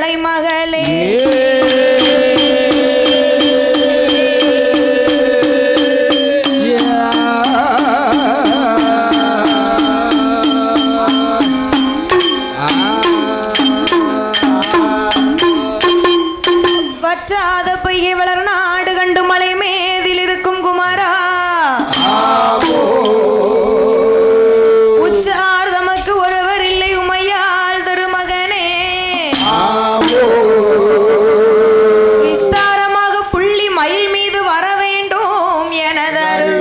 சுடலை மகளே வற்றாத பொய்கை வளர் நாடு கண்டு மலை மேதில் இருக்கும் குமாரா உச்சார் தமக்கு ஒருவர் இல்லை உமையால் தருமகனே விஸ்தாரமாக புள்ளி மயில் மீது வர வேண்டும் எனதரு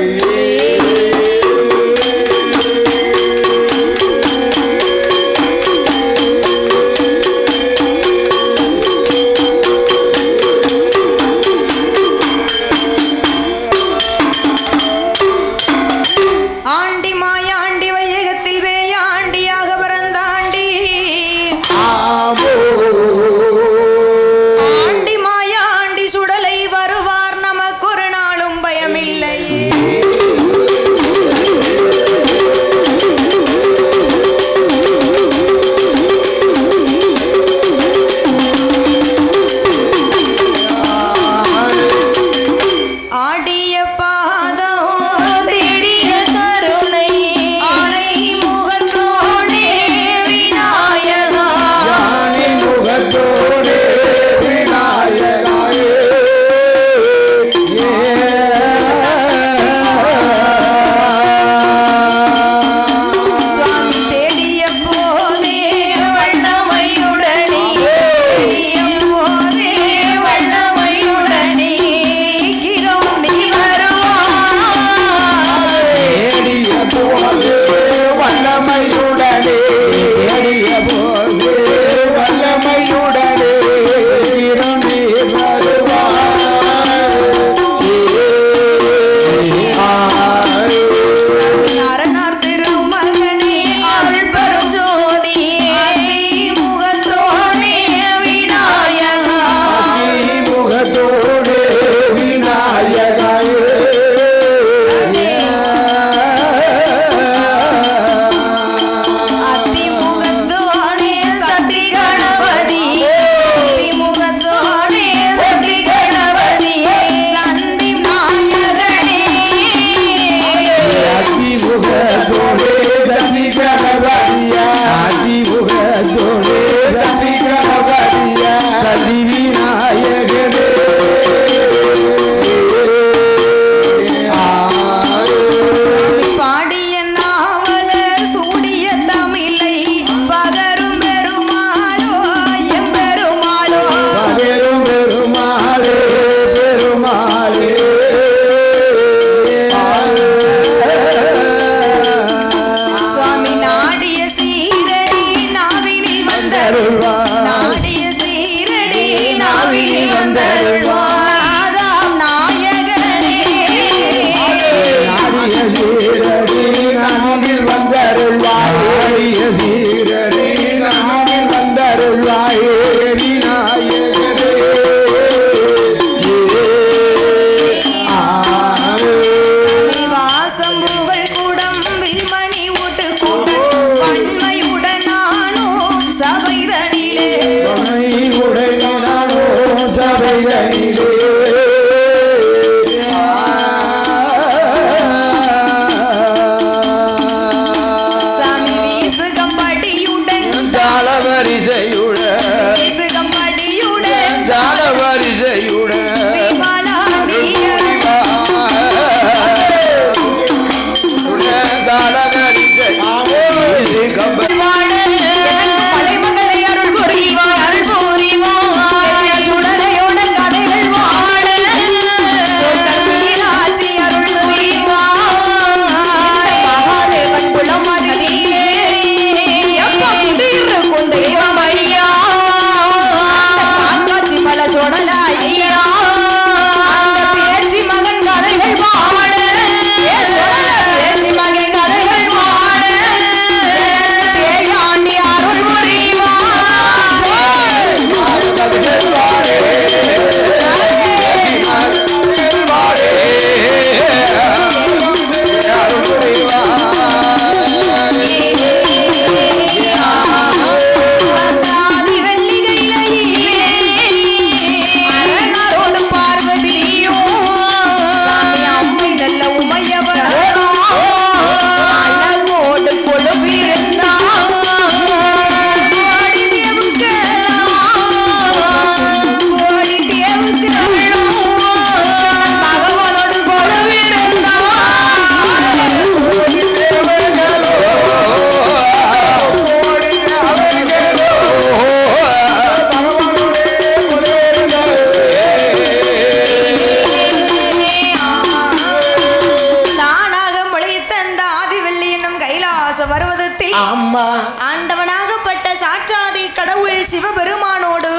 கடவுள் சிவபெருமானோடு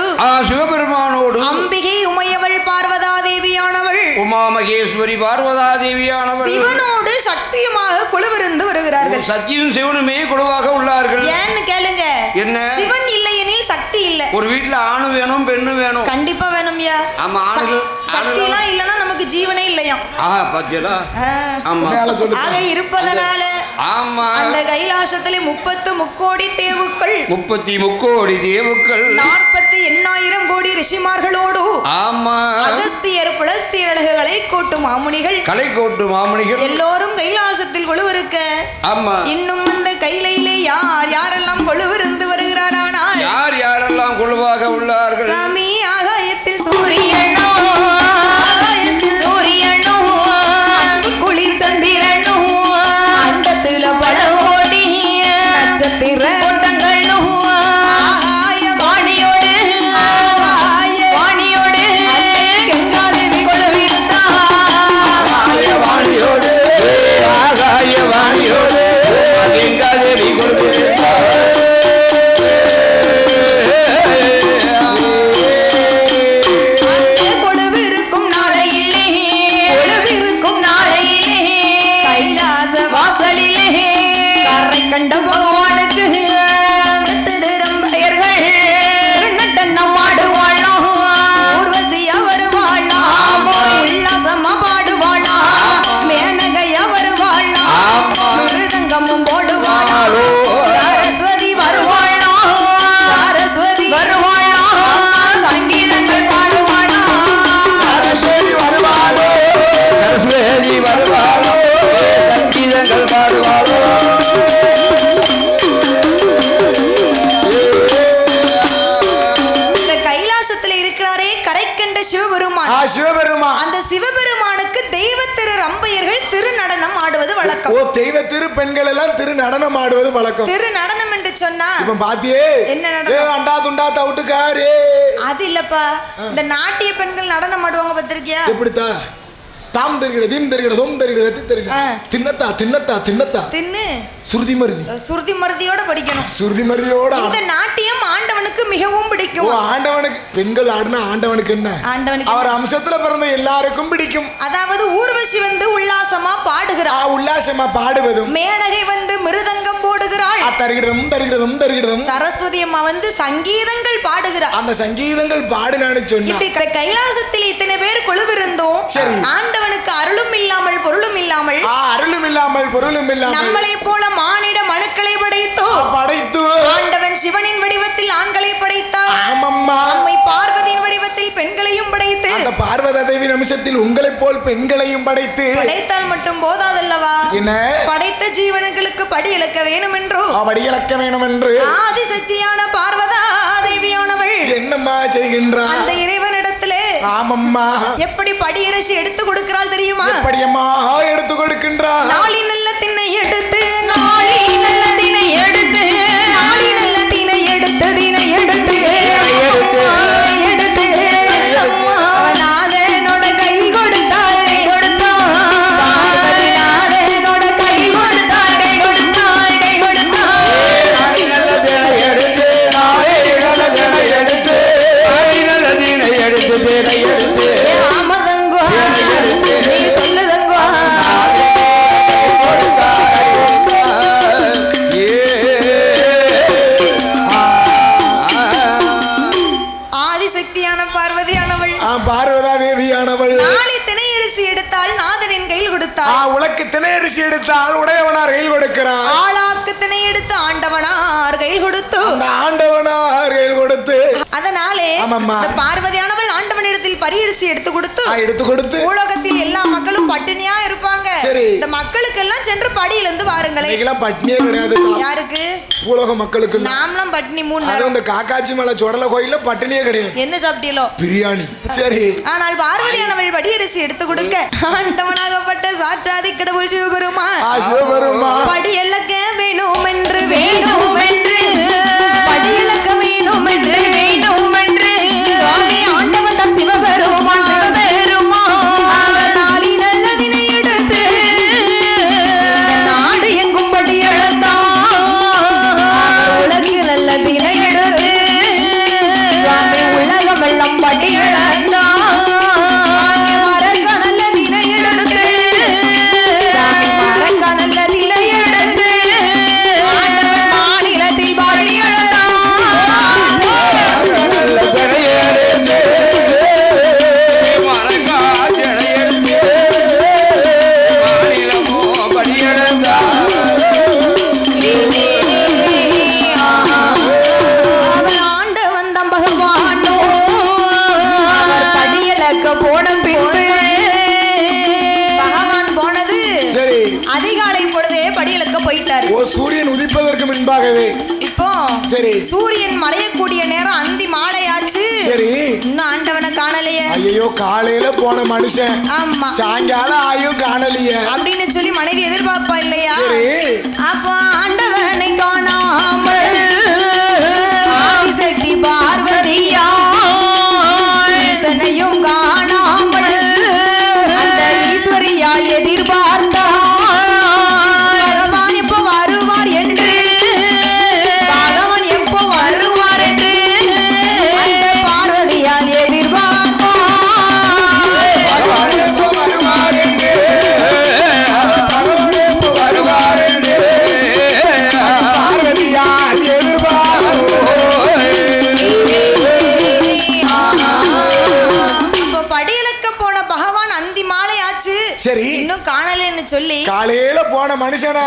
அம்பிகை உமையவள் பார்வதா தேவியானவள் உமா மகேஸ்வரி பார்வதா தேவியானவள் சிவனோடு சக்தியுமாக குழுவிருந்து வருகிறார்கள். சக்தியும் சிவனுமே குழுவாக உள்ளார்கள். ஏன்னு கேளுங்க, என்ன? சிவன் இல்லையெனில் சக்தி இல்ல. ஒரு வீட்டுல ஆணு வேணும் பெண்ணு வேணும், கண்டிப்பா வேணும்யா. ஆமா, ஆணுகள் சக்தி எல்லாம் இல்லனா நமக்கு ஜீவனே இல்லையா. பாத்தீங்களா? ஆமா, ஆக இருப்பதனால ஆமா அந்த கைலாசத்திலே 30 முக்கோடி தேவுக்கள் 30 முக்கோடி தேவுக்கள் 48,000 கோடி ரிஷிமார்களோடு ஆமா அகஸ்தியர் புலஸ்தியர்களை கோட்டு மாமுனிகள் எல்லோரும் கைலாசத்தில் கொழுவிருக்க ஆமா இன்னும் அந்த கைலையிலே யாரெல்லாம் கொழுவிருந்து வருகிறாரானால் யாரெல்லாம் கொழுவாக உள்ளார்கள். சாமி ஆகாயத்தில் சூரியனோ குளிர் சந்திரனோ அண்டத்துல பல ஓடி நட்சத்திர சிவபெருமான். அந்த சிவபெருமானுக்கு தெய்வ திரு ரம்பையர்கள் திரு நடனம் ஆடுவது வழக்கம். ஓ, தெய்வ திரு பெண்கள் எல்லாம் திரு நடனம் ஆடுவது வழக்கம். திரு நடனம் என்று சொன்னா இப்ப பாத்தியே என்ன நடனம்? அண்டா துண்டா தவுட்டுக்காரே அது இல்லப்பா, இந்த நாட்டிய பெண்கள் நடனம் ஆடுவாங்க பத்திருக்கியா? எப்படித்தா தாம் தெரிகிற தீம் தெரிகிற தோம் தெரிகிற தட்டி தெரிகிற தின்னத்தா தின்னத்தா தின்னத்தா தின்னு சுருதி மருதியோட படிக்கணும். சுருதி மருதியோட இந்த நாட்டியம் ஆண்டவனுக்கு மிகவும் பிடிக்கும். ஆண்டவனுக்கு பெண்கள் ஆடினா ஆண்டவனுக்கு என்ன? ஆண்டவனுக்கு அவர் அம்சத்துல பிறந்த எல்லாருக்கும் பிடிக்கும். அதாவது ஊர்வசி வந்து உல்லாசமா பாடுகிறாள். உல்லாசமா பாடுவதும் மேனகை வந்து மிருதங்கம் போடுகிறாள். தருகிறதும் தருகிறதும் தருகிறதும் சரஸ்வதி அம்மா வந்து சங்கீதங்கள் பாடுகிறாள். அந்த சங்கீதங்கள் பாடினான்னு சொன்னா இப்படி கைலாசத்தில் இத்தனை பேர் கொழுவிருந்தோம். ஆண்டவனுக்கு அருளும் இல்லாமல் பொருளும் இல்லாமல் நம்மளை போல மானிட மனுக்களை படைத்து ஆண்டவன் சிவனின் வடிவத்தில் ஆண்களை படைத்தார். அம்மை பார்வதியின் வடிவத்தில் பெண்களையும் படைத்து அந்த பார்வதி தேவி அம்சத்தில் உங்களை போல் பெண்களையும் படைத்தால் மட்டும் போதாதல்லவா, படைத்த ஜீவன்களுக்கு படி இழக்க வேண்டும் என்று ஆதிசக்தியான பார்வதா தேவியானவள் என்னம்மா செய்கின்றார்? அந்த இறைவனிடத்திலே எப்படி படியரசி எடுத்து கொடுக்கிறாள் தெரியுமா? எப்படியம்மா எடுத்து கொடுக்கின்றார்? நாளி நல்ல திணை எடுத்து நாளி நல்ல திணை எடுத்து நாளி நல்ல திணை எடுத்து திணை எடுத்து எடுத்து நாதனோட கை கொடுத்தாள் நாதனோட கை கொடுத்தாள் கை கொடுத்தாள் கை உலக்கு திணையரிசி எடுத்தால் உடையவனார் கையில் கொடுக்கிறார். ஆளாக்கு திணை எடுத்து ஆண்டவனார் கையில் கொடுத்து ஆண்டவனார் கையில் கொடுத்து அதனாலே பார்வதியானவள் ஆண்டவனிடத்தில் பரியரிசி எடுத்து கொடுத்து உலகத்தில் எல்லா மக்களும் பட்டினியா இருப்பாங்க. இந்த மக்களுக்கு எல்லாம் சென்று படியிலிருந்து வாருங்களேன். பட்டினியே கிடையாது. யாருக்கு? உலக மக்களுக்கு. நாமலாம் பட்டினி 3 நேரம். இந்த காக்காச்சி மலை சொடல கோயில்ல பட்டினியே கிடையாது. என்ன சாப்பிட்டீங்களோ? பிரியாணி. சரி. ஆனால் பார்வதியானவள் படியரிசி எடுத்து கொடுக்க ஆண்டவனாகப்பட்ட சாட்சாதி கடவுள் சிவபெருமான் படி இலக்க வேணும் என்று படி இலக்க வேணும் என்று ஆண்டவன் தான் சிவபெருமான் நாளி நல்லதினை எடுத்து நாடு எங்கும் படி இழந்தான் உலகில் நல்லதினை எடுத்து சரி. சூரியன் மறையக்கூடிய நேரம் அந்தி மாலையாச்சு. சரி. இன்னும் ஆண்டவனை காணலையே. ஐயோ, காலையில போன மனுஷன் ஆமா சாயங்காலம் ஆயும் காணலையே அப்படின்னு சொல்லி மனைவி எதிர்பார்ப்பா இல்லையா? சரி. அப்ப ஆண்டவனை காணாமல் ஆதிசக்தி பார்வதியா ஈசனையும் காணாமல் அந்த ஈஸ்வரியால் எதிர்பார்த்தா பகவான் எப்போ வருவார் என்று பகவான் எப்போ வருவார் என்று அந்த பார்வதியால் எதிர்பார்த்தா பகவான் எப்போ வருவார் என்று பகவான் எப்போ வருவார் என்று பார்வதியால் படியலக்க போன பகவான் அந்தி மாலை ஆச்சு. சரி. இன்னும் காணலன்னு சொல்லி காலையில போன மனுஷனை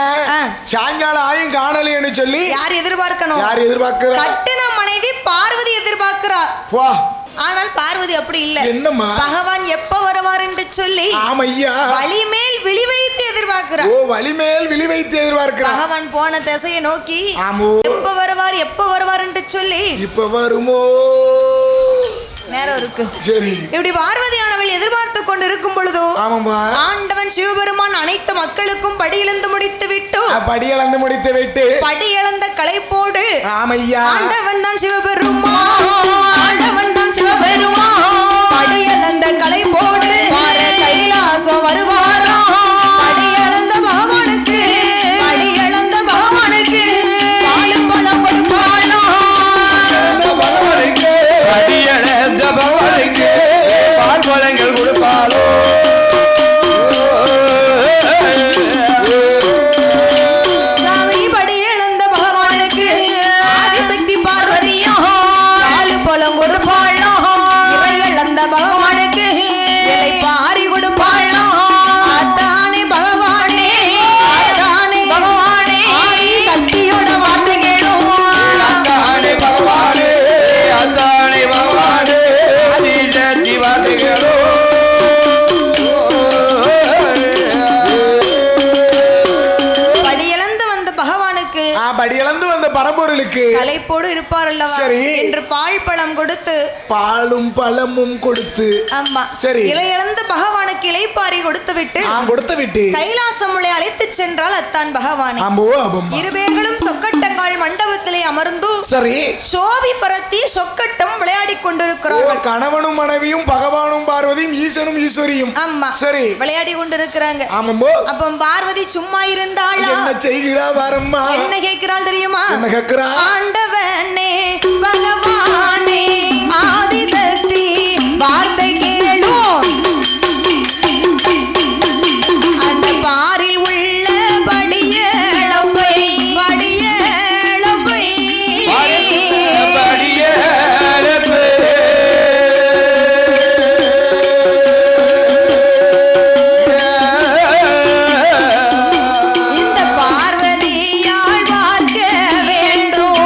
சாயங்காலம் ஆயும் காணலைன்னு சொல்லி யார் எதிர்பார்க்கணும்? யார் எதிர்பார்க்கிறா? கட்டின மனைவி பார்வதி எதிர்பார்க்கிறா. வா. ஆனால் பார்வதி அப்படி இல்ல. என்னம்மா? பகவான் எப்ப வருவார் என்று சொல்லி ஆமையா வழி மேல் விழி வைத்து எதிர்பார்க்கிறா. ஓ, வழி மேல் விழி வைத்து எதிர்பார்க்கிறா. பகவான் போன திசையை நோக்கி ஆமோ எப்ப வருவார் என்று சொல்லி இப்ப வருமோ நேரம் இருக்கு. சரி. இப்படி பார்வதியானவள் எதிர்பார்த்து கொண்டு இருக்கும் பொழுதோ ஆண்டவன் சிவபெருமான் அனைத்து மக்களுக்கும் படியிழந்து முடித்து விட்டு படியிழந்த களைப்போடு ஆமையா ஆண்டவன் தான் சிவபெருமான் படியிழந்த களைப்போடு கைலாசம் வருவாரா. படியிழந்த பகவானுக்கு பாலும் பழம் கொடுப்பாளோ. பகவானுக்கு பால் பழங்கள் கொடுப்பாலோ. சாமி படியிழந்த பகவானுக்கு ஆதிசக்தி பார்வதியும் பாலு பழம் கொடுப்பாளோ. இழந்த பகவானுக்கு இலை பாரி கொடுப்பாளோ. அதானே பகவானே ஆதி சக்தியோட வார்த்தை கேளும். அத்தானே பகவானே ஆதிசக்தி வார்த்தைகளோ. படியிழந்து வந்த பகவானுக்கு படியிழந்து வந்த பரம்பொருளுக்கு களைப்போடு இருப்பார் அல்லவா என்று பால் பழம் கொடுத்து பாலும் பழமும் கொடுத்து ஆமா சரி இலையிழந்த பகவானுக்கு இலைப்பாரி கொடுத்து விட்டு கைலாசமுளை அழைத்து சென்றால் அத்தான் பகவான். இருபேர்களும் சொக்கட்டங்கால் மண்டபத்திலே அமர்ந்து சரி சோவி பரத்தி சொக்கட்டம் விளையாடி கொண்டிருக்கிறார்கள். கணவனும் மனைவியும் பகவானும் பார்வதியும் ஈசனும் ஈஸ்வரியும் ஆமா சரி விளையாடி கொண்டிருக்கிறாங்க. அப்ப பார்வதி சும்மா இருந்தாள். என்ன செய்கிறா வரம்மா? என்ன கேட்கிறாள் தெரியுமா? என்ன கேட்கிறா? ஆண்டவனே பகவானே ஆதிசக்தி வார்த்தை கேளும். அந்த பாரில் உள்ள படியளப்பை இந்த பார்வதியால் பார்க்க வேண்டும்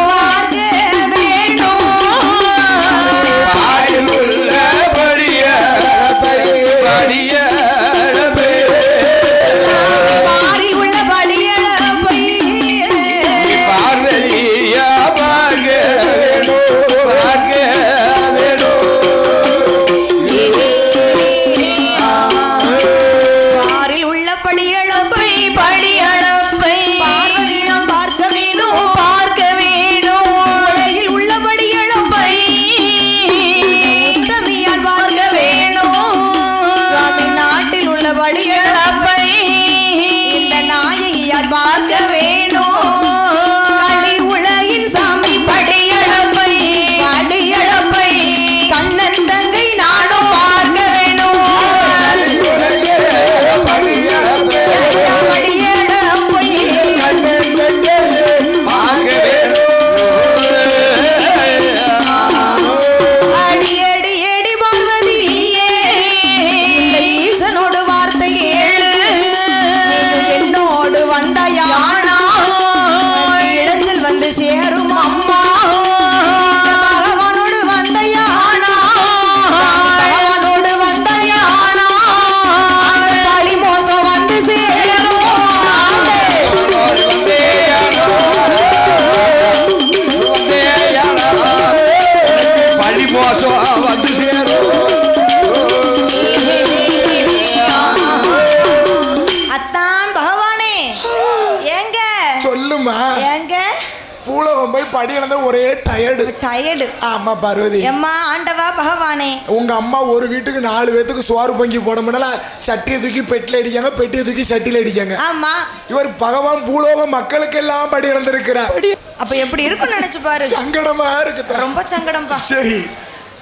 படி இழந்த ஒரே டயர்டு. ஆமா பார்வதி. அம்மா ஆண்டவா பகவானே, உங்க அம்மா ஒரு வீட்டுக்கு 4 பேத்துக்கு சோறு பொங்கி போட முடியல, சட்டியை தூக்கி பெட்டில அடிக்காங்க, பெட்டியை தூக்கி சட்டியில அடிக்காங்க. ஆமா, இவர் பகவான் பூலோக மக்களுக்கு எல்லாம் படி இழந்திருக்கிறார். அப்ப எப்படி இருக்குன்னு நினைச்சு பாரு. சங்கடமா இருக்கு, ரொம்ப சங்கடம்பா. சரி,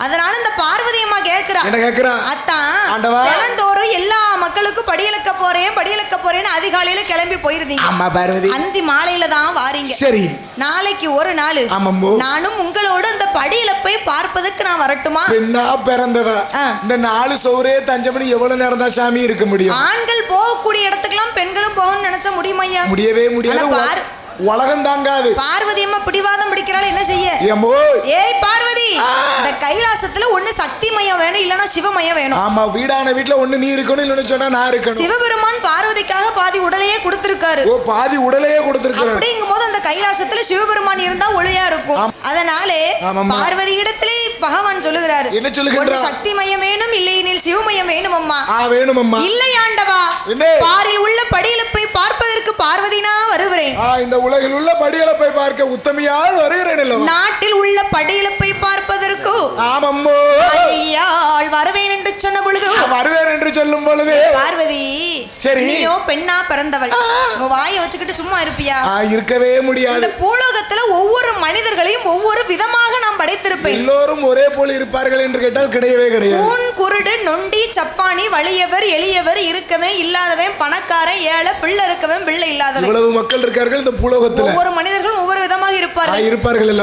அதனால இந்த பார்வதி அம்மா கேக்குறா, என்ன கேக்குறா? அத்தான் தினந்தோறும் எல்லா மக்களுக்கும் படியலக்க போறேன்னு அதிகாலையில கிளம்பி போயிருந்தீங்க. ஆமா பார்வதி. அந்தி மாலையில தான் வாரீங்க. சரி, நாளைக்கு ஒரு நாள் நானும் உங்களோட அந்த படியிலப்பை பார்ப்பதற்கு நான் வரட்டுமா? பெண்ணா பிறந்தவ இந்த 4 சௌரே தஞ்சமணி எவ்வளவு நேரம் தான் சாமி இருக்க முடியும்? ஆண்கள் போகக்கூடிய இடத்துக்கெல்லாம் பெண்களும் போகணும்னு நினைச்சா முடியுமா ஐயா? முடியவே முடியாது, உலகம் தாங்காது. பார்வதி அம்மா பிடிவாதம் பிடிக்கிறாள், என்ன செய்ய? ஏய் பார்வதி, இந்த கைலாசத்துல ஒண்ணு சக்தி மையம் வேணும், இல்லனா சிவமயம் வேணும். ஆமா, வீடான வீட்ல ஒண்ணு நீ இருக்கணும், இல்லன்னு சொன்னா நான் இருக்கணும். சிவபெருமான் பார்வதிக்காக பாதி உடலையே கொடுத்திருக்காரு. ஓ, பாதி உடலையே கொடுத்திருக்காரு. அப்படிங்கும்போது அந்த கைலாசத்துல சிவபெருமான் இருந்தா ஒளியா இருக்கும். அதனாலே பார்வதி இடத்திலே பகவான் சொல்லுகிறாரு, என்ன சொல்லுகிறார்? சக்தி மையம் வேணும், இல்லையெனில் சிவமயம் வேணும் அம்மா. வேணும் அம்மா. இல்லை ஆண்டவா, பாரில் உள்ள படியிலப்பை பார்ப்பதற்கு பார்வதினா வருகிறேன். இந்த உலகில் உள்ள படியிலப்பை பார்க்க உத்தமியால் வருகிறேன் அல்லவா? நாட்டில் உள்ள படியிலப்பை பார்ப்பதற்கு ஆமம்மோ ஐயாள் வருவேன் என்று சொன்ன பொழுது, வருவேன் என்று சொல்லும் பொழுது பார்வதி, சரி, நீயோ பெண்ணா பிறந்தவள், உன் வாயை வச்சுக்கிட்டு சும்மா இருப்பியா? இருக்கவே முடியாது. இந்த பூலோகத்துல ஒவ்வொரு மனிதர்களையும் ஒவ்வொரு விதமாக நான் படைத்திருப்பேன். எல்லோரும் ஒரே போல் இருப்பார்கள் என்று கேட்டால் கிடையவே கிடையாது. ஊன், குருடு, நொண்டி, சப்பானி, வலியவர், எளியவர், இருக்கவே இல்லாதவன், பணக்காரன், ஏழை, பிள்ளை இருக்கவன், பிள்ளை இல்லாதவன், இவ்வளவு மக்கள் இருக்கார்கள் இந்த பூலோகத்துல. ஒவ்வொரு மனிதர்களும் ஒவ்வொரு விதமாக இருப்பார்கள்.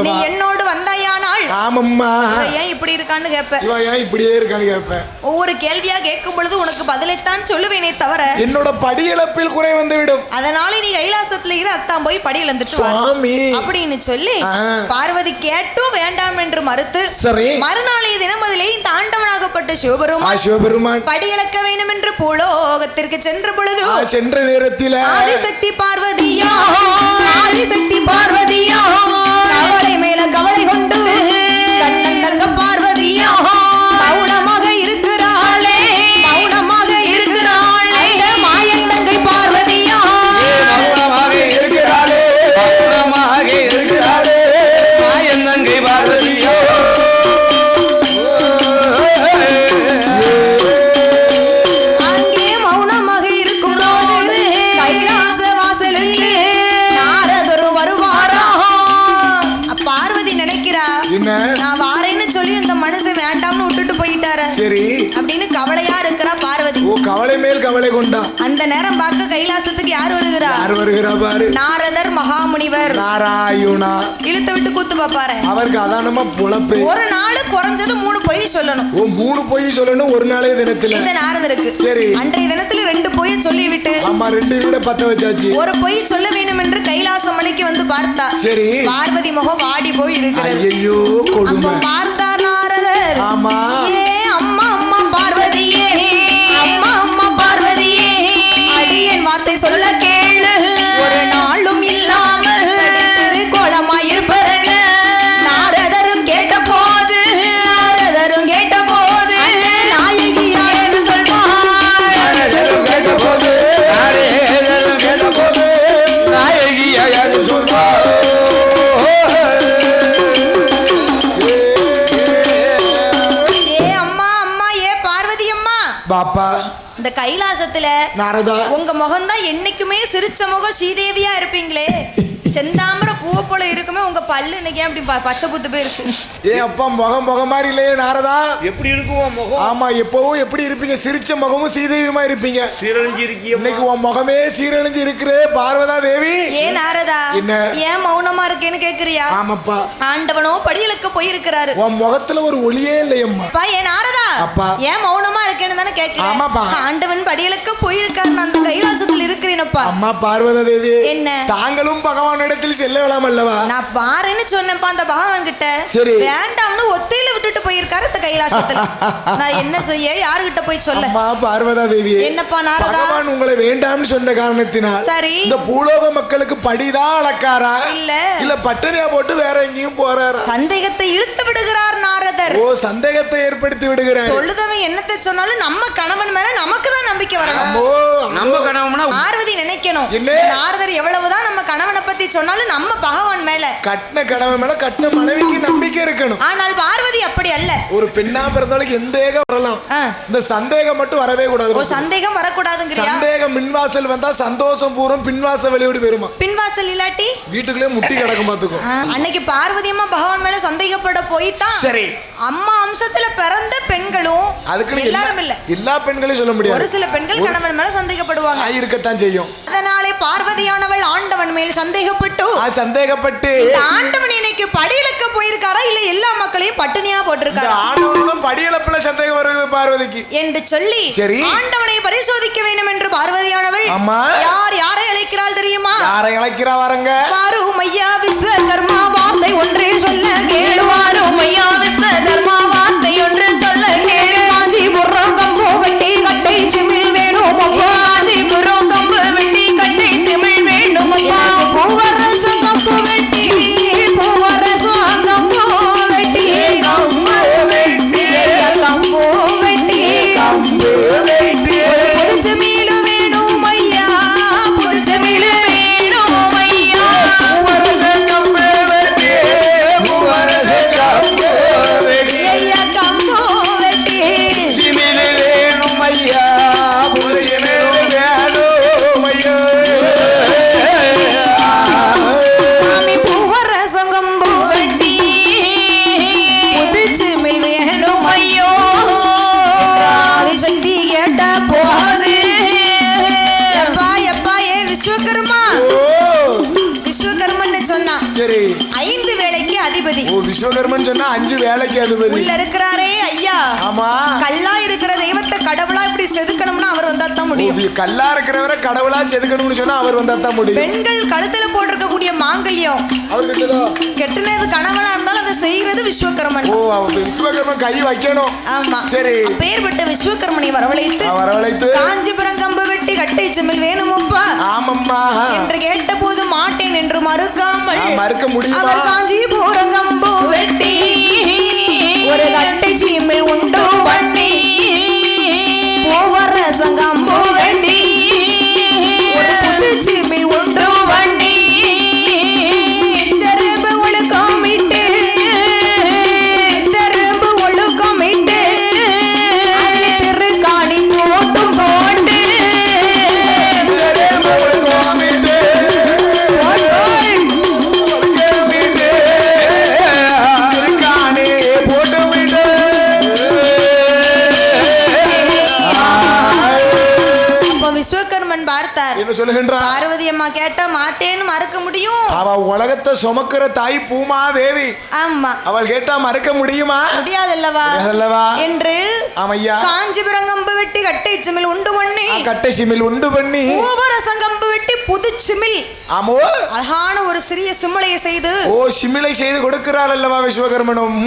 நீ என்னோடு வந்தாயானால் ஆமம்மா ஏன் இப்படி இருக்கான்னு கேப்ப, ஏன் இப்படியே இருக்கான்னு கேப்ப. ஒவ்வொரு கேள்வியா கேட்கும் பொழுது உனக்கு பதிலைத்தான் சொல்லுவேனே தவிர என்னோட படியிழப்பில் குறை வந்துவிடும். அதனால நீ கைலாசத்துல இரு, அத்தான் போய் படி இழந்துட்டு வா அப்படின்னு சொல்லி பார்வதி கேட்டும் வேண்டாம் என்று மறுத்து, மறுநாளைய தினம் அதிலே இந்த ஆண்டவனாகப்பட்ட சிவபெருமான் படி இழக்க வேண்டும் என்று பூலோகத்திற்கு சென்ற பொழுது, சென்ற நேரத்தில் ஆதிசக்தி பார்வதியா கவலை மேல கவலை கொண்டு தங்க பார்வதியா மௌனமாக இருக்கிறாளே, மாயன் தங்கை பார்வதியா மாயன் தங்கை பார்வதியோ. அங்கே மௌனமாக இருக்கும் போது கைலாச வாசலுக்கு நாரதர் வருவாரா? பார்வதி நினைக்கிறா, நான் வாரேன்னு சொல்லி இந்த மனுஷன் வேண்டாம்னு விட்டுட்டு போயிட்டாரு, சரி அப்படின்னு கவலையா இருக்கிறா பார்வதி. கவலை மேல் கவலை கொண்டா. அந்த நேரம் பார்க்க கைலாசத்துக்கு யார் வருகிறா பாரு, நாரதர் மகாமுனிவர். நாராயணா இழுத்து விட்டு கூத்து பாப்பாரு. அவருக்கு அதானமா பொழப்பு. ஒரு நாள் குறைஞ்சது 3 பொய் சொல்லணும். 3 பொய் சொல்லணும் ஒரு நாளே தினத்துல. இந்த நாரதருக்கு சரி அன்றைய தினத்துல 2 பொய் சொல்லிவிட்டு, ஆமா 2 விட 10 வச்சாச்சு, ஒரு பொய் சொல்ல வேண்டும் என்று கைலாச மலைக்கு வந்து பார்த்தா, சரி பார்வதி முகம் வாடி போய் இருக்கிறது. ஐயோ கொடுமை. பார்த்தார் நாரதர், ஆமா அம்மா பார்வதியே, அம்மா பார்வதியே, அடியேன் வார்த்தை சொல்ல கேளு, ஒரு நாளும் இல்லாமல் கோலமாயிருப்பதென்ன? நாரதரும் கேட்ட போது நாயகியா என்று சொல்வார். நாயகியா என்று சொல்வார். பாப்பா, இந்த கைலாசத்துல நாரதா உங்க முகம் தான் என்னைக்குமே சிரிச்ச முகம், ஸ்ரீதேவியா இருப்பீங்களே, செந்தாமரை பூவை போல இருக்குமே, உங்க பல்லு இன்னைக்கு அப்படி பச்சை புத்து போயிருக்கு. அப்பா முகம் மாதிரி இல்லையே நாரதா? எப்படி இருக்கும் முகம்? ஆமா, எப்பவும் எப்படி இருப்பீங்க, சிரிச்ச முகமும் சீதேவியுமா இருப்பீங்க. சீரழிஞ்சு இருக்கீங்க. இன்னைக்கு உன் முகமே சீரழிஞ்சு இருக்கிறே பார்வதா தேவி. ஏன் நாரதா என்ன ஏன் மௌனமா இருக்கேன்னு கேக்குறியா? ஆமாப்பா, ஆண்டவனோ படியலுக்கு போயிருக்கிறாரு, உன் முகத்துல ஒரு ஒளியே இல்லையம்மா. ஏன் நாரதா அப்பா ஏன் மௌனமா இருக்கேன்னு தானே கேக்குறேன். ஆமாப்பா, ஆண்டவன் படியலுக்கு போயிருக்காரு, நான் அந்த கைலாசத்துல இருக்கிறேனப்பா. அம்மா பார்வதா தேவி, என்ன தாங்களும் பகவான் இடத்தில் செல்ல வேளாம் அல்லவா? நான் பாருன்னு சொன்னேன்ப்பா அந்த பகவான் கிட்ட, சரி வேண்டாம்னு ஒத்தையில விட்டுட்டு போயிருக்காரு அந்த கைலாசத்துல. நான் என்ன செய்ய, யாருகிட்ட போய் சொல்ல? அம்மா பார்வதா தேவி, என்னப்பா நாரதா? பகவான் உங்களை வேண்டாம்னு சொன்ன காரணத்தினால் சரி, இந்த பூலோக மக்களுக்கு படிதான் அளக்காரா இல்ல பட்டனியா போட்டு வேற எங்கேயும் போறாரா? சந்தேகத்தை இழுத்து விடுகிறார் நாரதர். ஓ, சந்தேகத்தை ஏற்படுத்தி விடுகிறார். சொல்லுதவன் என்னத்தை சொன்னாலும் நம்ம கணவன் மேல நமக்கு தான் நம்பிக்கை வரணும். நம்ம கணவனா பார்வதி நினைக்கணும், நாரதர் எவ்வளவுதான் நம்ம கணவனை பத்தி சொன்னாலும் நம்ம பகவான் மேல, கட்டின கணவன் மேல கட்டின மனைவிக்கு நம்பிக்கை இருக்கணும். ஆனால் பார்வதி அப்படி அல்ல. ஒரு பெண்ணா பிறந்தாலும் எந்த வரலாம், இந்த சந்தேகம் மட்டும் வரவே கூடாது. சந்தேகம் வரக்கூடாதுங்கறியா? சந்தேகம் மின்வாசல் வந்தா சந்தோஷம் பூரம் பின்வாசல் வெளியோடி வருமா? பின்வாசல் இல்லாட்டி வீட்டுக்குள்ளே முட்டி கிடக்கும் பாத்துக்கோ. அன்னைக்கு பார்வதி அம்மா பகவான் மேல சந்தேகப்பட போய்தான் சரி, அம்மா அம்சத்துல பிறந்த பெண்களும் அதுக்கு எல்லாரும் இல்ல, எல்லா பெண்களையும் சொல்ல முடியாது. ஒரு சில பெண்கள் கணவன் மேல சந்தேகப்படுவாங்க, இருக்கத்தான் செய்யும். அதனாலே பார்வதியானவள் ஆண்டவன் மேல் சந்தேகப்பட்டு ஆண்டவன் இன்னைக்கு படியிலக்க போயிருக்காரா இல்ல எல்லா மக்களையும் பட்டினியா போட்டிருக்காரா? ஆண்டவனும் படியிலப்புல சந்தேகம் வருது பார்வதிக்கு என்று சொல்லி சரி, ஆண்டவனை பரிசோதிக்க வேண்டும் என்று பார்வதியானவள் யாரை அழைக்கிறாள் தெரியுமா? யாரை அழைக்கிறா? வரங்க வாரும் ஐயா விஸ்வகர்மா, வார்த்தை ஒன்றே சொல்ல கேளு. வாரும் ஐயா விஸ்வகர்மா, வார்த்தை ஒன்றே சொல்ல கேளு. காஞ்சிபுரம் கம்பு வெட்டி கட்டை சிமிழ் வேணும் அப்பா. காஞ்சிபுரம் கம்பு வெட்டி கட்டை சிமிழ் வேணும் அப்பா. பூவரசம் கம்பு வெட்டி, பூவரசம் கம்பு வெட்டி, கம்பு வெட்டி, கம்பு வெட்டி, கம்பு வெட்டி. புதுச்ச மீள வேணும் ஐயா, புதுச்ச மீள வேணும் ஐயா. பூவரசம் கம்பு வெட்டி, பூவரசம் கம்பு வெட்டி, ஐயா கம்பு வெட்டி, சிமிழ வேணும் ஐயா, புதுச்ச மீள வேணும் ஐயா. சாமி பூவரசம் கம்பு வெட்டி, புதுச்ச மீள வேணும் ஐயோ. ஆதிசக்தி கேட்ட போது எப்பா எப்பா ஏ விஸ்வகர்மா, விஸ்வகர்மன் சொன்னா சரி, 5 வேளைக்கு அதிபதி. ஓ, விஸ்வகர்மன் சொன்னா 5 வேளைக்கு அதிபதி. உள்ள இருக்கிறாரே ஐயா, ஆமா, கல்லா இருக்கிற தெய்வத்தை கடவுளா இப்படி செதுக்கணும்னா அவர் வந்தா தான் முடியும். கல்லா இருக்கிறவரை கடவுளா செதுக்கணும்னு சொன்னா அவர் வந்தா தான் முடியும். பெண்கள் கழுத்துல போட்டிருக்க கூடிய மாங்கல்யம் அவர் கெட்டுனது கணவனா இருந்தாலும் அதை செய்யறது விஸ்வகர்மன். ஓ, விஸ்வகர்மன் கை வைக்கணும். ஆமா சரி, பேர்பட்ட விஸ்வகர்மனை வரவழைத்து காஞ்சிபுரம் கம்பு வெட்டி கட்டை சிமிழ் வேணுமப்பா ஆமம்மா என்று கேட்ட போது மாட்டேன் என்று மறுக்க முடியுமா? அவர் காஞ்சிபுரம் கம்பு வெட்டி ஒரு கட்டை சிமிழ் உண்டு பண்ணி, பூவரசம் கம்பு வெட்டி ஒரு புது சிமிழ் உண்டு பண்ணி, தெரும்பு ஒழுக்கமிட்டு, தெரும்பு ஒழுக்கமிட்டு, திருக்காணி போட்டும் போட்டு, தெரும்பு ஒழுக்கமிட்டு, திருக்காணி போட்டுமிட்டு. அப்ப விஸ்வகர்மன் பார்த்தார், என்ன சொல்லுகின்றார்? பார்வதி அம்மா கேட்டா மாட்டேன்னு மறுக்க முடியும்? அவ உலகத்தை சுமக்கிற தாய் பூமாதேவி. ஆமா, அவள் கேட்டா மறுக்க முடியுமா? முடியாதல்லவா என்று ஆமையா காஞ்சிபுரம் கம்பு வெட்டி கட்டை சிமிழ் உண்டு பண்ணி, கட்டை சிமிழ் உண்டு பண்ணி, பூவரசம் கம்பு வெட்டி புது சிமிழ், ஆமோ அழகான ஒரு சிறிய சிமிழையை செய்து, ஓ சிமிழை செய்து கொடுக்கிறார் அல்லவா விஸ்வகர்மனும்.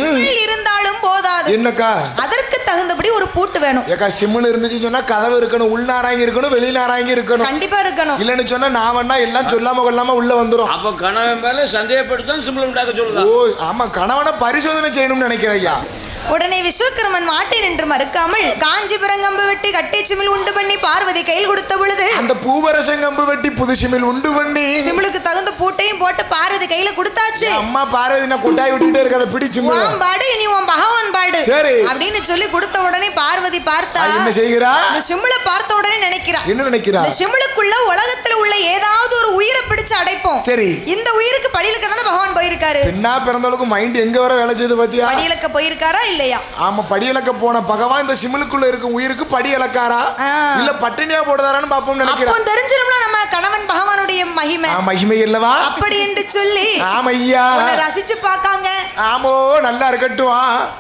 இருந்தாலும் போதாது, என்னக்கா அதற்கு தகுந்தபடி ஒரு பூட்டு வேணும். ஏக்கா சிமிழ் இருந்துச்சு சொன்னா கதவு இருக்கணும், உள்நாராங்கி இருக்கணும், வெளிநாராங்கி இருக்கணும், கண்டிப்பா இருக்கணும். இல்லன்னு சொன்னா நான் வேணா எல்லாம் சொல்லாம கொள்ளாம உள்ள வந்துரும். அப்ப கணவன் மேல சந்தேகப்படுத்தான் சிமிழ் உண்டாக்க சொல்லுதா? ஓ ஆமா, கணவனை பரிசோதனை செய்யணும்னு நினைக்கிறேன் ஐயா. உடனே விஸ்வகர்மன் மாட்டேன் என்று மறுக்காமல் காஞ்சிபுரம் கம்பு வெட்டி கட்டை சிமிழ் உண்டு பண்ணி பார்வதி கையில் கொடுத்த பொழுது அந்த பூவரசம் கம்பு வெட்டி புது சிமிழ் உண்டு பண்ணி சிமிழுக்கு தகுந்த பூட்டையும் போட்டு பார்வதி கையில கொடுத்தாச்சு. அம்மா பார்வதி நான் கொட்டாய் விட்டுட்டே இருக்காத பிடிச்சு பாடு, இனி உன் பகவான் பாடு சரி அப்படின்னு சொல்லி கொடுத்த உடனே பார்வதி பார்த்தா என்ன செய்கிறா? இந்த சிமிழை பார்த்த உடனே நினைக்கிறா, என்ன நினைக்கிறா? இந்த சிமிழுக்குள்ள உலகத்துல உள்ள ஏதாவது ஒரு உயிரை பிடிச்சு அடைப்போம். சரி, இந்த உயிருக்கு படியிலக்க தானே பகவான் போயிருக்காரு. என்ன பிறந்தவளுக்கு மைண்ட் எங்க வர வேலை செய்து பாத்தியா? படியிலக்க போயிருக்காரா இல்லையா? ஆமா, படியலக்க போன பகவான் இந்த சிமிழுக்குள்ள இருக்கும் உயிருக்கு படி இலக்காரா இல்ல பட்டினியா போடுறாரான்னு பாப்போம் நினைக்கிறேன். அப்போ தெரிஞ்சிரும்னா நம்ம கணவன் பகவானுடைய மகிமை. மகிமை இல்லவா அப்படி என்று சொல்லி ஆமையா ரசிச்சு பாக்காங்க. ஆமோ நல்லா இருக்கட்டும்.